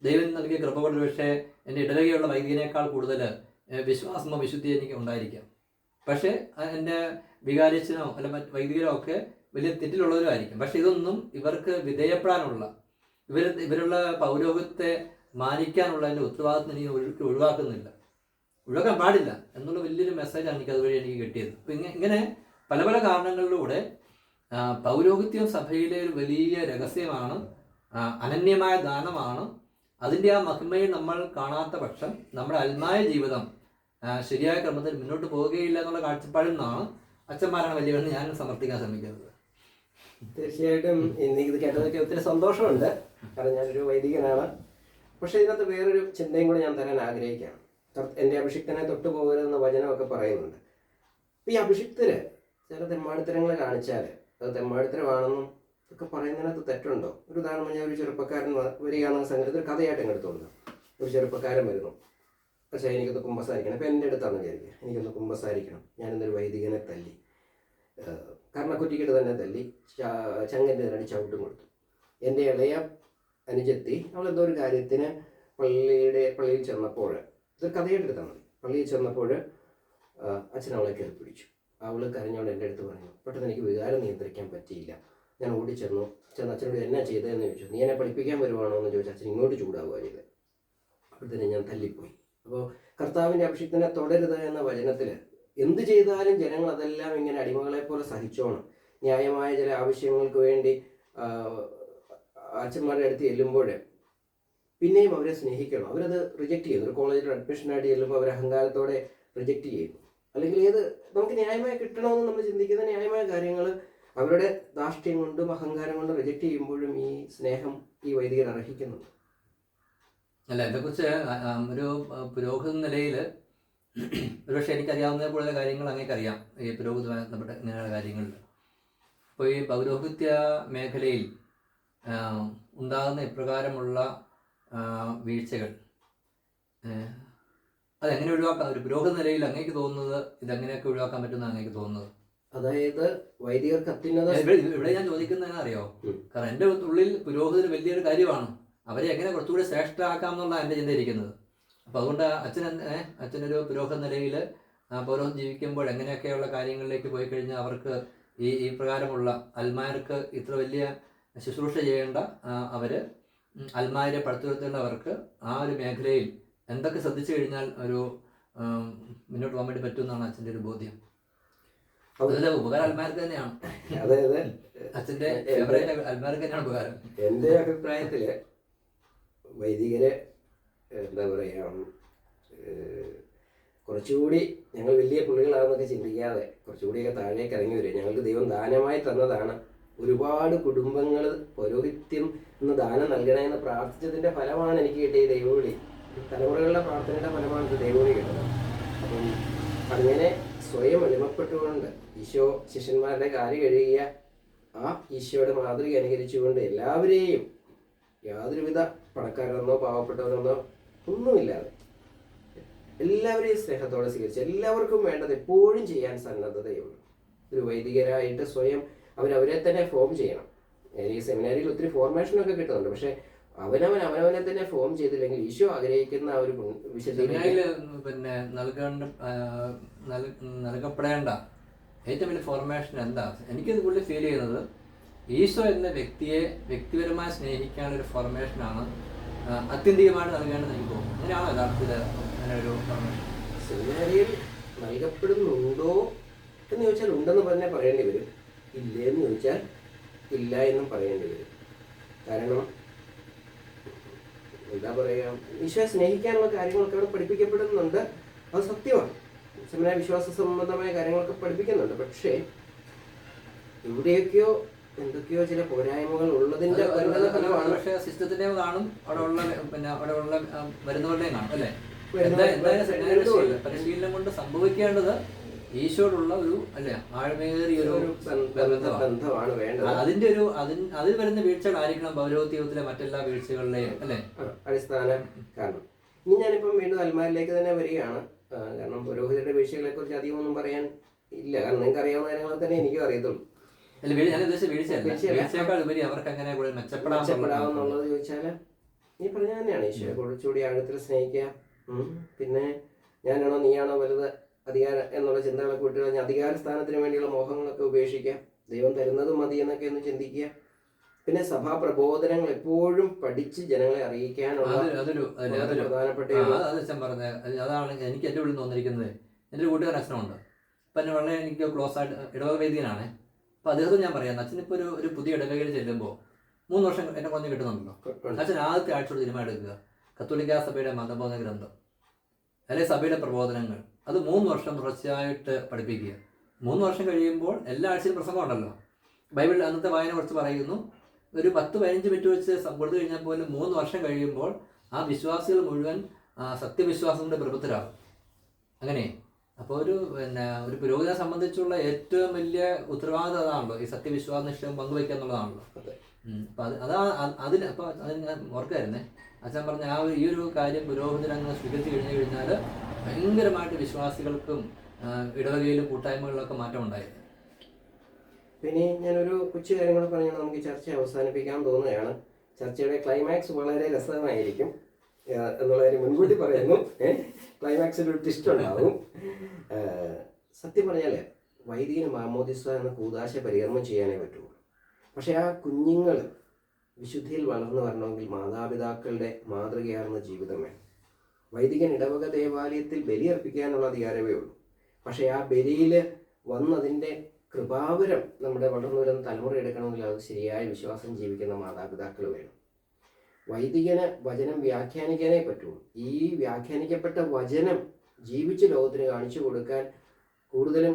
A: ദൈവം നൽകിയ കൃപ കൊണ്ട് പക്ഷേ എൻ്റെ ഇടവകയുള്ള വൈദികനേക്കാൾ കൂടുതൽ വിശ്വാസമോ വിശുദ്ധി എനിക്ക് ഉണ്ടായിരിക്കാം. പക്ഷേ എൻ്റെ വികാരിച്ചനോ അല്ല മറ്റ് വൈദികരോ ഒക്കെ വലിയ തെറ്റിലുള്ളവരുമായിരിക്കും. പക്ഷെ ഇതൊന്നും ഇവർക്ക് വിധേയപ്പെടാനുള്ള ഇവരുള്ള പൗരോഹിത്യത്തെ മാനിക്കാനുള്ള എൻ്റെ ഉത്തരവാദിത്വം എനിക്ക് ഒഴിവാക്കാൻ പാടില്ല എന്നുള്ള വലിയൊരു മെസ്സേജാണ് എനിക്ക് അതുവഴി എനിക്ക് കിട്ടിയത്. അപ്പം ഇങ്ങനെ പല പല കാരണങ്ങളിലൂടെ പൗരോഹിത്യം സഭയിലെ ഒരു വലിയ രഹസ്യമാണ്, അനന്യമായ ദാനമാണ്. അതിൻ്റെ ആ മഹിമയിൽ നമ്മൾ കാണാത്ത പക്ഷം നമ്മുടെ ആത്മായ ജീവിതം ശരിയായ ക്രമത്തിൽ മുന്നോട്ട് പോവുകയില്ല എന്നുള്ള കാഴ്ചപ്പാടിൽ നിന്നാണ് അച്ഛന്മാരാണ് വലിയവരെന്ന് ഞാൻ സമർത്ഥിക്കാൻ ശ്രമിക്കുന്നത്.
B: തീർച്ചയായിട്ടും ഇത് കേട്ടതൊക്കെ ഒത്തിരി സന്തോഷമുണ്ട്. കാരണം ഞാനൊരു വൈദികനാണ്. പക്ഷേ ഇതിനകത്ത് വേറൊരു ചിന്തയും കൂടെ ഞാൻ തരാൻ ആഗ്രഹിക്കുകയാണ്. എൻ്റെ അഭിഷിക്തനെ തൊട്ടു പോകരുതെന്ന വചനമൊക്കെ പറയുന്നുണ്ട്. ഈ അഭിഷിക്തര് ചില തെമ്മാടിത്തരങ്ങൾ കാണിച്ചാൽ അത് തെമ്മാടിത്തരമാണെന്നും ഒക്കെ പറയുന്നതിനകത്ത് തെറ്റുണ്ടോ? ഒരു ഉദാഹരണം പറഞ്ഞാൽ ഒരു ചെറുപ്പക്കാരൻ വരികയാണെന്ന സംഗതി ഒരു കഥയായിട്ട് എടുത്തുകൊണ്ട് ഒരു ചെറുപ്പക്കാരൻ വരുന്നു. പക്ഷേ എനിക്കൊന്ന് കുമ്പസാരിക്കണം. ഇപ്പം എൻ്റെ അടുത്താണ് വിചാരിക്കുക, എനിക്കൊന്ന് കുമ്പസാരിക്കണം, ഞാനിന്നൊരു വൈദികനെ തല്ലി, കർണക്കുറ്റിക്കിട്ട് തന്നെ തല്ലി, ചങ്ങൻ്റെ നേരടി ചവിട്ടും കൊടുത്തു. എൻ്റെ ഇളയ അനുജത്തി അവളെന്തോ ഒരു കാര്യത്തിന് പള്ളിയിൽ ചെന്നപ്പോൾ, ഇതൊരു കഥയായിട്ട് എടുത്താൽ മതി, പള്ളിയിൽ ചെന്നപ്പോൾ അച്ഛൻ അവളെ കയറി പിടിച്ചു. അവൾ കരഞ്ഞോണ്ട് എൻ്റെ അടുത്ത് പറഞ്ഞു, പെട്ടെന്ന് എനിക്ക് വികാരം നിയന്ത്രിക്കാൻ പറ്റിയില്ല, ഞാൻ ഓടിച്ചെന്നു. അച്ഛനോട് എന്നാ ചെയ്തതെന്ന് ചോദിച്ചു. നീ എന്നെ പഠിപ്പിക്കാൻ വരുവാണോ എന്ന് ചോദിച്ചു. അച്ഛൻ ഇങ്ങോട്ട് ചൂടാവുക ചെയ്തത്. അപ്പോഴത്തേനും ഞാൻ തല്ലിപ്പോയി. അപ്പോൾ കർത്താവിൻ്റെ അഭിഷിക്തനെ തുടരുത് എന്ന വചനത്തിൽ എന്ത് ചെയ്താലും ജനങ്ങൾ അതെല്ലാം ഇങ്ങനെ അടിമകളെ പോലെ സഹിച്ചോണം, ന്യായമായ ചില ആവശ്യങ്ങൾക്ക് വേണ്ടി അച്ഛന്മാരുടെ അടുത്ത് ചെല്ലുമ്പോൾ പിന്നെയും അവരെ സ്നേഹിക്കണം. അവരത് റിജക്റ്റ് ചെയ്യുന്നു. ഒരു കോളേജിൽ അഡ്മിഷനായിട്ട് ചെല്ലുമ്പോൾ അവർ അഹങ്കാരത്തോടെ റിജക്റ്റ് ചെയ്യുന്നു. അല്ലെങ്കിൽ നമുക്ക് ന്യായമായി കിട്ടണമെന്ന് നമ്മൾ ചിന്തിക്കുന്ന ന്യായമായ കാര്യങ്ങൾ അവരുടെ ധാർഷ്ട്യം കൊണ്ടും അഹങ്കാരം കൊണ്ടും റിജക്റ്റ് ചെയ്യുമ്പോഴും ഈ സ്നേഹം ഈ വൈദികർ അർഹിക്കുന്നുണ്ട്.
A: അല്ല, ഇതേക്കുറിച്ച് ഒരു പുരോഹിത നിലയിൽ ഒരുപക്ഷെ എനിക്കറിയാവുന്ന കൂടുതൽ കാര്യങ്ങൾ അങ്ങേക്കറിയാം ഈ പുരോഹിതമായി ബന്ധപ്പെട്ട ഇങ്ങനെയുള്ള കാര്യങ്ങളിൽ. അപ്പോൾ ഈ പൗരോഹിത്യ മേഖലയിൽ ഉണ്ടാകുന്ന ഇപ്രകാരമുള്ള വീഴ്ചകൾ അതെങ്ങനെ ഒഴിവാക്കാം? ഒരു പുരോഹിത നിലയിൽ അങ്ങേക്ക് തോന്നുന്നത് ഇതെങ്ങനെയൊക്കെ ഒഴിവാക്കാൻ പറ്റുമെന്നാണ് അങ്ങേക്ക് തോന്നുന്നത്?
B: അതായത് വൈദികർക്ക് അത്യുന്നത
A: ഇവിടെ ഞാൻ ചോദിക്കുന്നത് അറിയോ, കാരണം എൻ്റെ ഉള്ളിൽ പുരോഹിതർ വലിയൊരു കാര്യമാണ്. അവരെ എങ്ങനെ കുറച്ചുകൂടി ശ്രേഷ്ഠമാക്കാം എന്നുള്ളതാണ് എൻ്റെ ചിന്തയിരിക്കുന്നത്. അപ്പോൾ അതുകൊണ്ട് അച്ഛനൊരു പുരോഹിത നിലയിൽ പൗരോഹിത്യം ജീവിക്കുമ്പോൾ എങ്ങനെയൊക്കെയുള്ള കാര്യങ്ങളിലേക്ക് പോയി കഴിഞ്ഞാൽ അവർക്ക് ഈ പ്രകാരമുള്ള അൽമാർക്ക് ഇത്ര വലിയ ശുശ്രൂഷ ചെയ്യേണ്ട അവർ അൽമാരെ പടുത്തുയർത്തേണ്ടവർക്ക് ആ ഒരു മേഖലയിൽ എന്തൊക്കെ ശ്രദ്ധിച്ചു കഴിഞ്ഞാൽ ഒരു മുന്നോട്ട് പോകാൻ വേണ്ടി പറ്റുമെന്നാണ് അച്ഛൻ്റെ ഒരു ബോധ്യം. അതിലെ ഉപകാരം അൽമാർക്ക് തന്നെയാണ്.
B: അതായത്
A: അച്ഛൻ്റെ ഫേവറേറ്റ് അൽമാർക്ക് തന്നെയാണ് ഉപകാരം.
B: എൻ്റെ അഭിപ്രായത്തിൽ വൈദികരെ എന്താ പറയുക, കുറച്ചുകൂടി ഞങ്ങൾ വലിയ പുള്ളികളാണെന്നൊക്കെ ചിന്തിക്കാതെ കുറച്ചുകൂടിയൊക്കെ താഴേക്ക് ഇറങ്ങി വരും. ഞങ്ങൾക്ക് ദൈവം ദാനമായി തന്നതാണ്. ഒരുപാട് കുടുംബങ്ങൾ പൗരോഹിത്യം എന്ന് ദാനം നൽകണമെന്ന് പ്രാർത്ഥിച്ചതിൻ്റെ ഫലമാണ് എനിക്ക് കിട്ടിയ ദൈവവിളി. തലമുറകളുടെ പ്രാർത്ഥനയുടെ ഫലമാണ് ഇത് ദൈവവിളി കിട്ടുന്നത്. അപ്പം അങ്ങനെ സ്വയം എളിമപ്പെട്ടുകൊണ്ട് ഈശോ ശിഷ്യന്മാരുടെ കാല് കഴുകിയ ആ ഈശോയുടെ മാതൃക അനുകരിച്ചുകൊണ്ട് എല്ലാവരെയും യാതൊരുവിധ പണക്കാരെന്നോ പാവപ്പെട്ടവരെന്നോ ഒന്നുമില്ലാതെ എല്ലാവരെയും സ്നേഹത്തോടെ സ്വീകരിച്ച് എല്ലാവർക്കും വേണ്ടത് എപ്പോഴും ചെയ്യാൻ സന്നദ്ധതയുള്ളൂ. ഒരു വൈദികരായിട്ട് സ്വയം അവരെ തന്നെ ഫോം ചെയ്യണം. ഈ സെമിനാരിയിൽ ഒത്തിരി ഫോർമേഷനൊക്കെ കിട്ടുന്നുണ്ട്. പക്ഷെ അവനവനെ തന്നെ ഫോം ചെയ്തില്ലെങ്കിൽ ഈശോ ആഗ്രഹിക്കുന്ന ആ ഒരു
A: പിന്നെ നൽകപ്പെടേണ്ട ഏറ്റവും വലിയ ഫോർമേഷൻ എന്താ? എനിക്കിത് കൂടുതൽ ഫീൽ ചെയ്യുന്നത് ഈശോ എന്ന വ്യക്തിയെ വ്യക്തിപരമായി സ്നേഹിക്കാനുള്ള ഒരു ഫോർമേഷനാണ് അത്യന്തികമായിട്ട് നൽകേണ്ടത് എനിക്ക് തോന്നുന്നു. അങ്ങനെയാണോ യഥാർത്ഥത്തിൽ അങ്ങനെ ഒരു ഫോർമേഷൻ
B: സെമിനാരിയിൽ നൽകപ്പെടുന്നുണ്ടോ എന്ന് ചോദിച്ചാൽ ഉണ്ടെന്ന് തന്നെ പറയേണ്ടി വരും. ഇല്ലേന്ന് ചോദിച്ചാൽ ഇല്ല എന്നും പറയേണ്ടി വരും. കാരണം എന്താ പറയുക, ഈശോയെ സ്നേഹിക്കാനുള്ള കാര്യങ്ങളൊക്കെ അവിടെ പഠിപ്പിക്കപ്പെടുന്നുണ്ട്. അത് സത്യമാണ്. സെമിനാരി വിശ്വാസ സംബന്ധമായ കാര്യങ്ങളൊക്കെ പഠിപ്പിക്കുന്നുണ്ട്. പക്ഷേ എവിടെയൊക്കെയോ എന്തൊക്കെയോ ചില പോരായ്മകൾ ഉള്ളതിന്റെ ഫലമാണ്.
A: പക്ഷേ സിസ്റ്റത്തിനെ കാണും, അവിടെ ഉള്ള വരുന്നവരുടെയും കാണും അല്ലേ. പരിശീലനം കൊണ്ട് സംഭവിക്കേണ്ടത് ഈശോടുള്ള ഒരു അല്ലേ ആഴമേറിയ ഒരു
B: ബന്ധമാണ് വേണ്ടത്.
A: അതിന്റെ ഒരു അതിൽ വരുന്ന വീഴ്ചകളായിരിക്കണം പൗരോഹിത്യത്തിലെ മറ്റെല്ലാ വീഴ്ചകളിലെയും അല്ലേ
B: അടിസ്ഥാന കാരണം. ഇനി ഞാനിപ്പം വീണ്ടും അൽമാരിലേക്ക് തന്നെ വരികയാണ്. കാരണം പുരോഹിതരുടെ വീഴ്ചകളെ കുറിച്ച് അധികം ഒന്നും പറയാൻ ഇല്ല. കാരണം നിങ്ങൾക്ക് അറിയാവുന്ന കാര്യങ്ങൾ തന്നെ എനിക്കും അറിയത്തുള്ളൂ. മെച്ചപ്പെടാമെന്നുള്ളത് ചോദിച്ചാൽ നീ പറഞ്ഞ തന്നെയാണ്. ഈശോയെ കുറച്ചുകൂടി ആഴത്തിൽ സ്നേഹിക്കുക. പിന്നെ ഞാനാണോ നീയാണോ വലുത് അധികാരം എന്നുള്ള ചിന്തകളൊക്കെ വിട്ട് കഴിഞ്ഞാൽ അധികാര സ്ഥാനത്തിന് വേണ്ടിയുള്ള മോഹങ്ങളൊക്കെ ഉപേക്ഷിക്കുക. ദൈവം തരുന്നതും മതി എന്നൊക്കെ ഒന്ന് ചിന്തിക്കുക. പിന്നെ സഭാ പ്രബോധനങ്ങൾ എപ്പോഴും പഠിച്ച് ജനങ്ങളെ അറിയിക്കാനുള്ള പ്രധാനപ്പെട്ട
A: അതാണ് എനിക്ക് എൻ്റെ ഉള്ളിൽ തോന്നിയിരിക്കുന്നത്. എൻ്റെ ഒരു കൂട്ടുകാരൻ അച്ഛനുണ്ട്. അപ്പം എന്നെ വളരെ എനിക്ക് ക്ലോസ് ആയിട്ട് ഇടവക വൈദികനാണ്. അപ്പോൾ അദ്ദേഹത്തോട് ഞാൻ പറയാം, അച്ഛനിപ്പോൾ ഒരു പുതിയ ഇടവകയിൽ ചെല്ലുമ്പോൾ 3 വർഷം എന്നെ കുറഞ്ഞ് കിട്ടുന്നുണ്ടല്ലോ. അച്ഛൻ ആദ്യത്തെ ആഴ്ചയോട് തീരുമാനം എടുക്കുക കത്തോലിക്കാ സഭയുടെ മതബോധന ഗ്രന്ഥം അല്ലെങ്കിൽ സഭയുടെ പ്രബോധനങ്ങൾ അത് 3 വർഷം തുടർച്ചയായിട്ട് പഠിപ്പിക്കുക. 3 വർഷം കഴിയുമ്പോൾ എല്ലാ ആഴ്ചയിലും പ്രസംഗം ഉണ്ടല്ലോ. ബൈബിളിൽ അന്നത്തെ വായന കുറിച്ച് പറയുന്നു. ഒരു 10-15 മിനിറ്റ് വെച്ച് കൊടുത്തു കഴിഞ്ഞാൽ പോലും 3 വർഷം കഴിയുമ്പോൾ ആ വിശ്വാസികൾ മുഴുവൻ സത്യവിശ്വാസങ്ങളുടെ പ്രബുദ്ധരാകും. അങ്ങനെ അപ്പോൾ ഒരു പുരോഹിതനെ സംബന്ധിച്ചുള്ള ഏറ്റവും വലിയ ഉത്തരവാദിത്തം അതാണല്ലോ, ഈ സത്യവിശ്വാസ നിശ്ചയം പങ്കുവയ്ക്കുക എന്നുള്ളതാണല്ലോ. അപ്പം അതിന് അപ്പോൾ അതിന് ഞാൻ ഓർക്കായിരുന്നേ, അച്ഛൻ പറഞ്ഞ ഈ ഒരു കാര്യം പുരോഹിതരങ്ങ് സ്വീകരിച്ചു കഴിഞ്ഞാൽ ഭയങ്കരമായിട്ട് വിശ്വാസികൾക്കും ഇടവകയിലും കൂട്ടായ്മകളിലൊക്കെ മാറ്റം ഉണ്ടായിരുന്നു.
B: പിന്നെ ഞാനൊരു കൊച്ചു കാര്യം കൂടെ പറഞ്ഞാൽ നമുക്ക് ചർച്ച അവസാനിപ്പിക്കാൻ തോന്നുകയാണ്. ചർച്ചയുടെ ക്ലൈമാക്സ് വളരെ രസമായിരിക്കും എന്നുള്ള കാര്യം മുൻകൂട്ടി പറയുന്നു. ക്ലൈമാക്സിൽ ഒരു ട്വിസ്റ്റ് ഉണ്ടാവും. സത്യം പറഞ്ഞാൽ വൈദികന് മാമോദിസ എന്ന കൂദാശ പരികർമ്മം ചെയ്യാനേ പറ്റുള്ളൂ. പക്ഷെ ആ കുഞ്ഞുങ്ങൾ വിശുദ്ധിയിൽ വളർന്നു വരണമെങ്കിൽ മാതാപിതാക്കളുടെ മാതൃകയാർന്ന ജീവിതം വേണം. വൈദികൻ ഇടവക ദേവാലയത്തിൽ ബലിയർപ്പിക്കാനുള്ള അധികാരമേ ഉള്ളൂ. പക്ഷേ ആ ബലിയിൽ വന്നതിൻ്റെ കൃപാവരം നമ്മുടെ വളർന്നു വരുന്ന തലമുറ എടുക്കണമെങ്കിൽ അത് ശരിയായ വിശ്വാസം ജീവിക്കുന്ന മാതാപിതാക്കൾ വേണം. വൈദികന് വചനം വ്യാഖ്യാനിക്കാനേ പറ്റുള്ളൂ. ഈ വ്യാഖ്യാനിക്കപ്പെട്ട വചനം ജീവിച്ച് ലോകത്തിന് കാണിച്ചു കൊടുക്കാൻ കൂടുതലും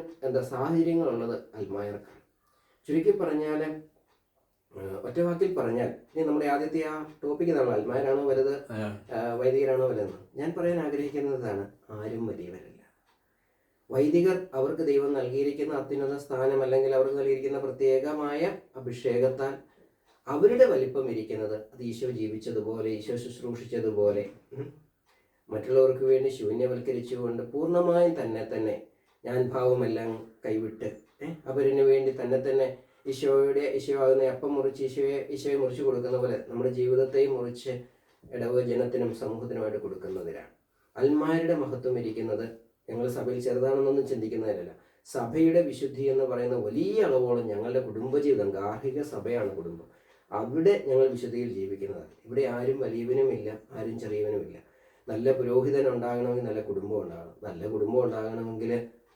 B: സാഹചര്യങ്ങളുള്ളത് അൽമായർക്കാണ്. ചുരുക്കി പറഞ്ഞാൽ, ഒറ്റ വാക്കിൽ പറഞ്ഞാൽ, ഇനി നമ്മുടെ ആദ്യത്തെ ആ ടോപ്പിക് ഇതാണ്, അൽമായരാണോ വലുത് വൈദികരാണോ വലുതെന്ന്. ഞാൻ പറയാൻ ആഗ്രഹിക്കുന്നതാണ്, ആരും വലിയവരല്ല. വൈദികർ അവർക്ക് ദൈവം നൽകിയിരിക്കുന്ന അത്യുന്നത സ്ഥാനം, അല്ലെങ്കിൽ അവർക്ക് നൽകിയിരിക്കുന്ന പ്രത്യേകമായ അഭിഷേകത്താൽ അവരുടെ വലിപ്പം ഇരിക്കുന്നത് അത് ഈശോ ജീവിച്ചതുപോലെ, ഈശോ ശുശ്രൂഷിച്ചതുപോലെ മറ്റുള്ളവർക്ക് വേണ്ടി ശൂന്യവൽക്കരിച്ചുകൊണ്ട് പൂർണ്ണമായും തന്നെ ഞാൻ ഭാവമെല്ലാം കൈവിട്ട് അവരിന് വേണ്ടി തന്നെ ഈശോ ആകുന്ന അപ്പം മുറിച്ച് ഈശോയെ മുറിച്ച് കൊടുക്കുന്ന പോലെ നമ്മുടെ ജീവിതത്തെയും മുറിച്ച് ഇടവക ജനത്തിനും സമൂഹത്തിനുമായിട്ട് കൊടുക്കുന്നതിലാണ്. അൽമായരുടെ മഹത്വം ഇരിക്കുന്നത് ഞങ്ങൾ സഭയിൽ ചെറുതാണെന്നൊന്നും ചിന്തിക്കുന്നതിലല്ല. സഭയുടെ വിശുദ്ധി എന്ന് പറയുന്ന വലിയ അളവോളം ഞങ്ങളുടെ കുടുംബജീവിതം, ഗാർഹിക സഭയാണ് കുടുംബം, അവിടെ ഞങ്ങൾ വിശുദ്ധിയിൽ ജീവിക്കുന്നതാണ്. ഇവിടെ ആരും വലിയവനുമില്ല, ആരും ചെറിയവനുമില്ല. നല്ല പുരോഹിതൻ ഉണ്ടാകണമെങ്കിൽ നല്ല കുടുംബം ഉണ്ടാകണം, നല്ല കുടുംബം ഉണ്ടാകണമെങ്കിൽ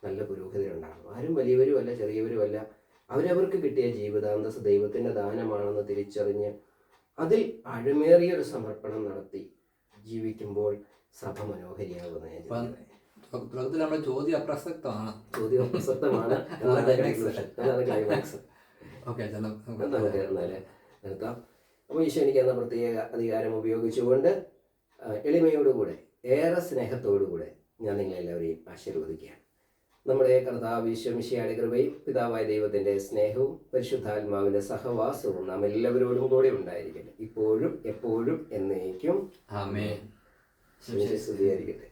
B: നല്ല പുരോഹിതരുണ്ടാകണം. ആരും വലിയവരുമല്ല ചെറിയവരുമല്ല. അവരവർക്ക് കിട്ടിയ ജീവിതാന്തസ് ദൈവത്തിൻ്റെ ദാനമാണെന്ന് തിരിച്ചറിഞ്ഞ് അതിൽ ആഴമേറിയൊരു സമർപ്പണം നടത്തി ജീവിക്കുമ്പോൾ സഭ മനോഹരിയാകുന്ന
A: ചോദ്യം അപ്രസക്തമാണ്.
B: ക്ലൈമാക്സ്. നിർത്താം. അപ്പോൾ ഈശോ എനിക്ക് എന്ന പ്രത്യേക അധികാരം ഉപയോഗിച്ചുകൊണ്ട് എളിമയോടുകൂടെ ഏറെ സ്നേഹത്തോടുകൂടെ ഞാൻ നിങ്ങളെല്ലാവരെയും ആശീർവദിക്കുകയാണ്. നമ്മുടെ കർത്താവ് ഈശോ മിശിഹായുടെ കൃപയും പിതാവായ ദൈവത്തിൻ്റെ സ്നേഹവും പരിശുദ്ധാത്മാവിൻ്റെ സഹവാസവും നാം എല്ലാവരോടും കൂടെ ഉണ്ടായിരിക്കട്ടെ, ഇപ്പോഴും എപ്പോഴും എന്നേക്കും.
A: ആമേൻ.
B: സ്തുതിയായിരിക്കട്ടെ.